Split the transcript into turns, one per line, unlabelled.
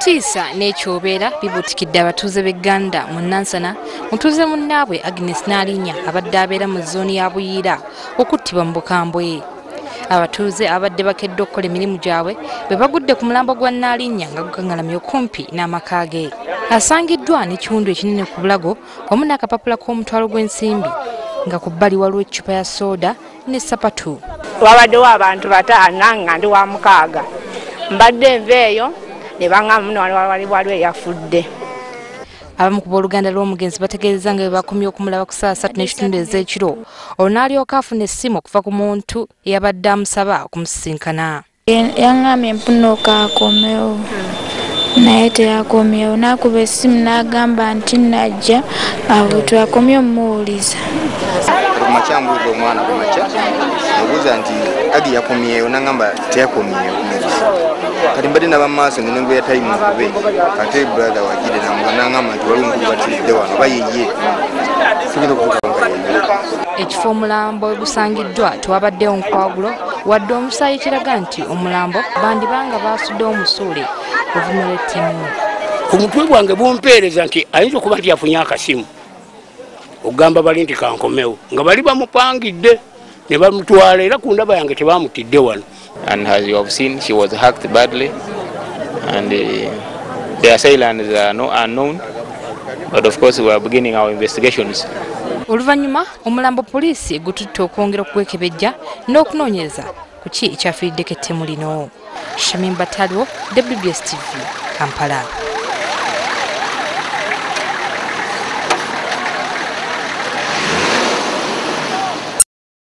Ntiisa n'ekyobeera bibuutikidde abatuuze b'e Gganda mu Nansana. Mutuuze munaabwe Agnes Nalinya abadde abeera mu zooni ya Buyira okuttibwa mu bukambwe. Abatuuze abadde bakedde okukola emirimu gyabwe bwe bagudde ku mulambo gwa Nalinya nga gukangalamye okumpi n'amaka ge. Asangiddwa n'ekiwundu ekinene ku bulago wamu n'akapapula k'omutwalo gw'ensimbi nga ku bbali waliwo eccupa ya sooda ne sapatu.
Wabaddewo abantu 5 nga ndi wa 6. Mbadde nveeyo ne banga muno waliwo yafudde.
Abamu ku booluganda lw'omugenzi bategeezezza nga bwe bakomye okumulaba ku saa 3:30 ez'ekiro olwo n'alyoka afuna essimu okuva ku muntu eyabadde amusaba okumusisinkana.
Yaŋŋambye mpunuka akomewo naye teyakomyewo. N'akuba essimu n'agamba nti najja awo twakomye omuwuliza.
Makyambuuza omwana ku makya nebuuza nti Agi yakomyewo n'aŋŋamba teyakomyewo. Kati mbadde naba maaso nengoya tayimu kube ate brother wagire n'aŋŋamba nti waliwo omuntu battiddwa wano bayeye.
Ekifo omulambo we gusangiddwa tewabaddewo nkwagulo wadde omusaayi kiraga nti omulambo bandibanga baasudde omusuule ovumula Ettemu.
Ku mutwe gwange bumpeereza nti ayinza okuba nti yafunye akasimu okugamba bali nti kankomewo nga bali bamupangidde ne bamutwala era ku ndaba yange tebamutidde wano.
And as you have seen, she was hacked badly, and the assailants are not unknown, but of course we are beginning our investigations.
Oluvannyuma omulambo poliisi gututte okwongera okugwekebejja n'okunoonyereza ku ki ekyafiiriddeko Ettemu lino. Shamim Batalwo, WBS TV, Kampala.